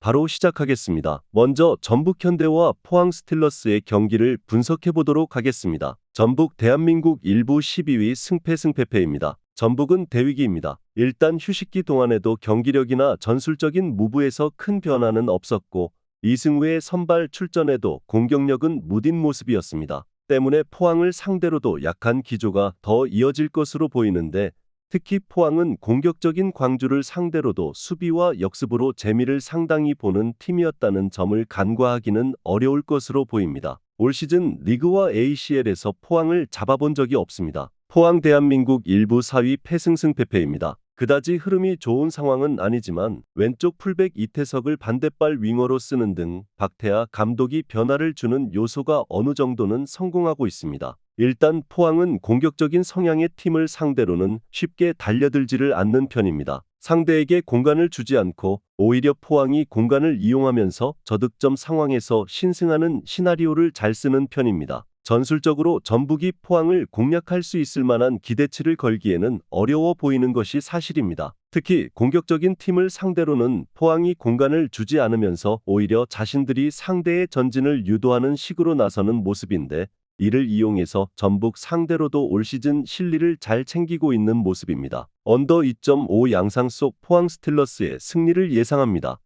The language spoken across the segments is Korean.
바로 시작하겠습니다. 먼저 전북 현대와 포항 스틸러스의 경기를 분석해 보도록 하겠습니다. 전북 대한민국 1부 12위 승패입니다. 전북은 대위기입니다. 일단 휴식기 동안에도 경기력이나 전술적인 무브에서 큰 변화는 없었고 이승우의 선발 출전에도 공격력은 무딘 모습이었습니다. 때문에 포항을 상대로도 약한 기조가 더 이어질 것으로 보이는데 특히 포항은 공격적인 광주를 상대로도 수비와 역습으로 재미를 상당히 보는 팀이었다는 점을 간과하기는 어려울 것으로 보입니다. 올 시즌 리그와 ACL에서 포항을 잡아본 적이 없습니다. 포항 대한민국 1부 4위 패승입니다. 그다지 흐름이 좋은 상황은 아니지만 왼쪽 풀백 이태석을 반대발 윙어로 쓰는 등 박태하 감독이 변화를 주는 요소가 어느 정도는 성공하고 있습니다. 일단 포항은 공격적인 성향의 팀을 상대로는 쉽게 달려들지를 않는 편입니다. 상대에게 공간을 주지 않고 오히려 포항이 공간을 이용하면서 저득점 상황에서 신승하는 시나리오를 잘 쓰는 편입니다. 전술적으로 전북이 포항을 공략할 수 있을 만한 기대치를 걸기에는 어려워 보이는 것이 사실입니다. 특히 공격적인 팀을 상대로는 포항이 공간을 주지 않으면서 오히려 자신들이 상대의 전진을 유도하는 식으로 나서는 모습인데 이를 이용해서 전북 상대로도 올 시즌 실리를 잘 챙기고 있는 모습입니다. 언더 2.5 양상 속 포항 스틸러스의 승리를 예상합니다.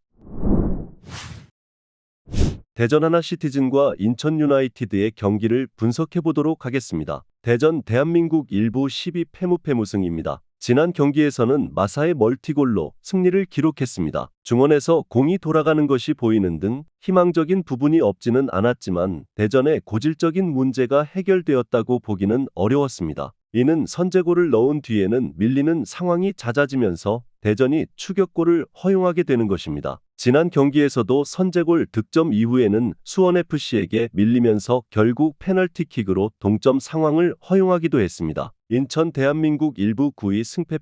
대전 하나시티즌과 인천 유나이티드의 경기를 분석해 보도록 하겠습니다. 대전 대한민국 1부 12 패무승입니다. 지난 경기에서는 마사의 멀티골로 승리를 기록했습니다. 중원에서 공이 돌아가는 것이 보이는 등 희망적인 부분이 없지는 않았지만 대전의 고질적인 문제가 해결되었다고 보기는 어려웠습니다. 이는 선제골을 넣은 뒤에는 밀리는 상황이 잦아지면서 대전이 추격골을 허용하게 되는 것입니다. 지난 경기에서도 선제골 득점 이후에는 수원FC에게 밀리면서 결국 페널티킥으로 동점 상황을 허용하기도 했습니다. 인천 대한민국 1부 9위 승패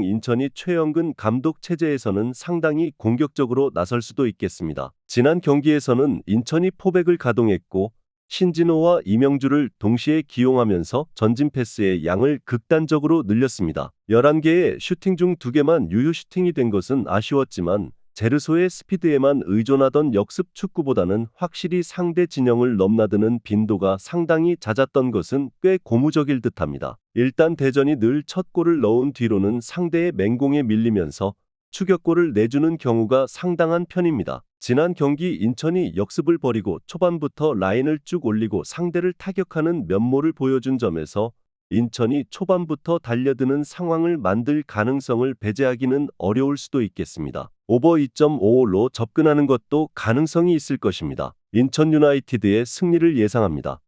인천이 최영근 감독 체제에서는 상당히 공격적으로 나설 수도 있겠습니다. 지난 경기에서는 인천이 포백을 가동했고 신진호와 이명주를 동시에 기용하면서 전진 패스의 양을 극단적으로 늘렸습니다. 11개의 슈팅 중 2개만 유효 슈팅이 된 것은 아쉬웠지만 제르소의 스피드에만 의존하던 역습 축구보다는 확실히 상대 진영을 넘나드는 빈도가 상당히 잦았던 것은 꽤 고무적일 듯합니다. 일단 대전이 늘 첫 골을 넣은 뒤로는 상대의 맹공에 밀리면서 추격골을 내주는 경우가 상당한 편입니다. 지난 경기 인천이 역습을 벌이고 초반부터 라인을 쭉 올리고 상대를 타격하는 면모를 보여준 점에서 인천이 초반부터 달려드는 상황을 만들 가능성을 배제하기는 어려울 수도 있겠습니다. 오버 2.55로 접근하는 것도 가능성이 있을 것입니다. 인천 유나이티드의 승리를 예상합니다.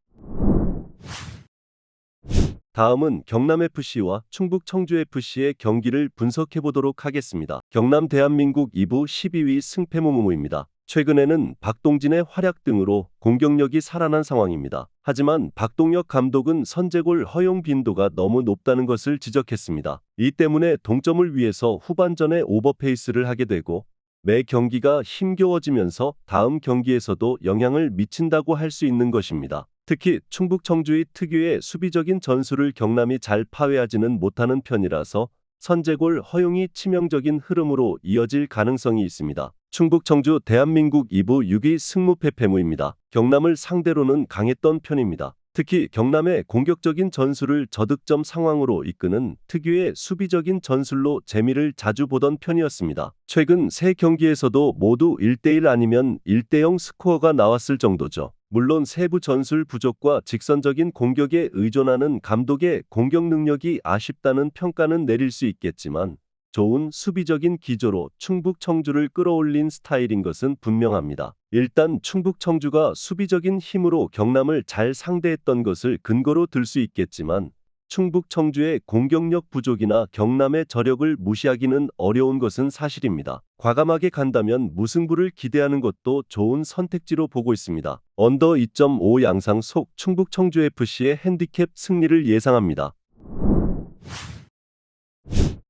다음은 경남FC와 충북 청주FC의 경기를 분석해 보도록 하겠습니다. 경남 대한민국 2부 12위 승패무무입니다. 최근에는 박동진의 활약 등으로 공격력이 살아난 상황입니다. 하지만 박동혁 감독은 선제골 허용 빈도가 너무 높다는 것을 지적했습니다. 이 때문에 동점을 위해서 후반전에 오버페이스를 하게 되고 매 경기가 힘겨워지면서 다음 경기에서도 영향을 미친다고 할 수 있는 것입니다. 특히 충북 청주의 특유의 수비적인 전술을 경남이 잘 파괴하지는 못하는 편이라서 선제골 허용이 치명적인 흐름으로 이어질 가능성이 있습니다. 충북 청주 대한민국 2부 6위 승무패무입니다. 경남을 상대로는 강했던 편입니다. 특히 경남의 공격적인 전술을 저득점 상황으로 이끄는 특유의 수비적인 전술로 재미를 자주 보던 편이었습니다. 최근 3경기에서도 모두 1대1 아니면 1대0 스코어가 나왔을 정도죠. 물론 세부 전술 부족과 직선적인 공격에 의존하는 감독의 공격 능력이 아쉽다는 평가는 내릴 수 있겠지만 좋은 수비적인 기조로 충북 청주를 끌어올린 스타일인 것은 분명합니다. 일단 충북 청주가 수비적인 힘으로 경남을 잘 상대했던 것을 근거로 들 수 있겠지만 충북 청주의 공격력 부족이나 경남의 저력을 무시하기는 어려운 것은 사실입니다. 과감하게 간다면 무승부를 기대하는 것도 좋은 선택지로 보고 있습니다. 언더 2.5 양상 속 충북 청주FC의 핸디캡 승리를 예상합니다.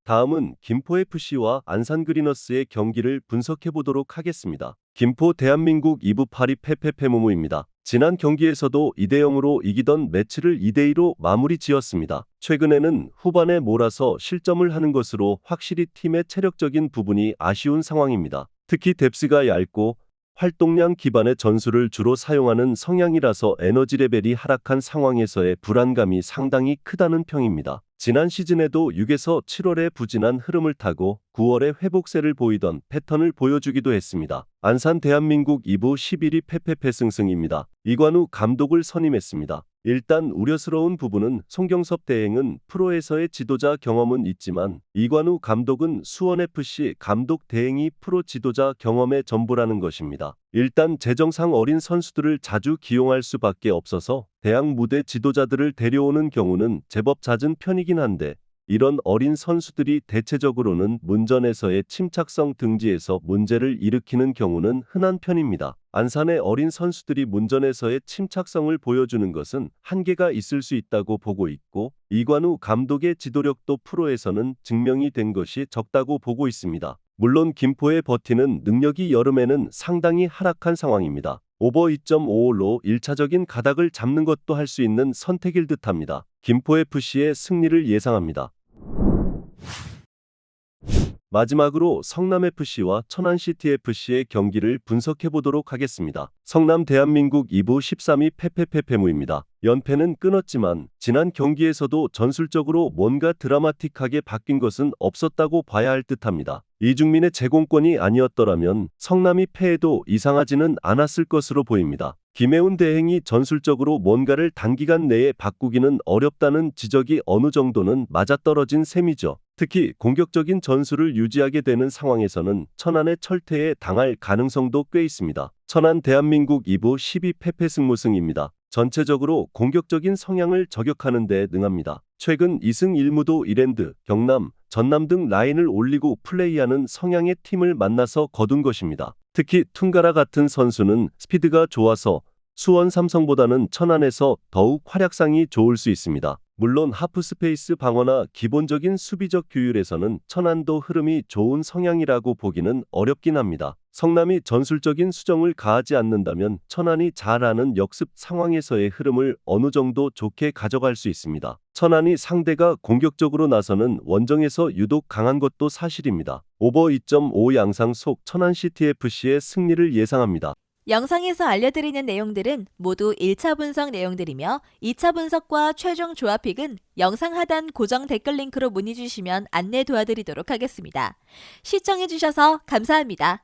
다음은 김포FC와 안산그리너스의 경기를 분석해 보도록 하겠습니다. 김포 대한민국 2부 8위 패무무입니다. 지난 경기에서도 2대0으로 이기던 매치를 2대2로 마무리 지었습니다. 최근에는 후반에 몰아서 실점을 하는 것으로 확실히 팀의 체력적인 부분이 아쉬운 상황입니다. 특히 뎁스가 얇고 활동량 기반의 전술을 주로 사용하는 성향이라서 에너지 레벨이 하락한 상황에서의 불안감이 상당히 크다는 평입니다. 지난 시즌에도 6에서 7월에 부진한 흐름을 타고 9월에 회복세를 보이던 패턴을 보여주기도 했습니다. 안산 대한민국 2부 11위 패패패승승입니다. 이관우 감독을 선임했습니다. 일단 우려스러운 부분은 송경섭 대행은 프로에서의 지도자 경험은 있지만 이관우 감독은 수원FC 감독 대행이 프로 지도자 경험의 전부라는 것입니다. 일단 재정상 어린 선수들을 자주 기용할 수밖에 없어서 대학 무대 지도자들을 데려오는 경우는 제법 잦은 편이긴 한데 이런 어린 선수들이 대체적으로는 문전에서의 침착성 등지에서 문제를 일으키는 경우는 흔한 편입니다. 안산의 어린 선수들이 문전에서의 침착성을 보여주는 것은 한계가 있을 수 있다고 보고 있고 이관우 감독의 지도력도 프로에서는 증명이 된 것이 적다고 보고 있습니다. 물론 김포의 버티는 능력이 여름에는 상당히 하락한 상황입니다. 오버 2.55로 1차적인 가닥을 잡는 것도 할 수 있는 선택일 듯합니다. 김포FC의 승리를 예상합니다. 마지막으로 성남FC와 천안CTFC의 경기를 분석해보도록 하겠습니다. 성남 대한민국 2부 13위 패패패패무입니다. 연패는 끊었지만 지난 경기에서도 전술적으로 뭔가 드라마틱하게 바뀐 것은 없었다고 봐야 할 듯합니다. 이중민의 제공권이 아니었더라면 성남이 패해도 이상하지는 않았을 것으로 보입니다. 김혜훈 대행이 전술적으로 뭔가를 단기간 내에 바꾸기는 어렵다는 지적이 어느 정도는 맞아떨어진 셈이죠. 특히 공격적인 전술을 유지하게 되는 상황에서는 천안의 철퇴에 당할 가능성도 꽤 있습니다. 천안 대한민국 2부 12 패패승무승입니다. 전체적으로 공격적인 성향을 저격하는 데 능합니다. 최근 2승 1무도 1엔드, 경남, 전남 등 라인을 올리고 플레이하는 성향의 팀을 만나서 거둔 것입니다. 특히 퉁가라 같은 선수는 스피드가 좋아서 수원 삼성보다는 천안에서 더욱 활약상이 좋을 수 있습니다. 물론 하프스페이스 방어나 기본적인 수비적 규율에서는 천안도 흐름이 좋은 성향이라고 보기는 어렵긴 합니다. 성남이 전술적인 수정을 가하지 않는다면 천안이 잘하는 역습 상황에서의 흐름을 어느 정도 좋게 가져갈 수 있습니다. 천안이 상대가 공격적으로 나서는 원정에서 유독 강한 것도 사실입니다. 오버 2.5 양상 속 천안CTFC의 승리를 예상합니다. 영상에서 알려드리는 내용들은 모두 1차 분석 내용들이며 2차 분석과 최종 조합픽은 영상 하단 고정 댓글 링크로 문의 주시면 안내 도와드리도록 하겠습니다. 시청해주셔서 감사합니다.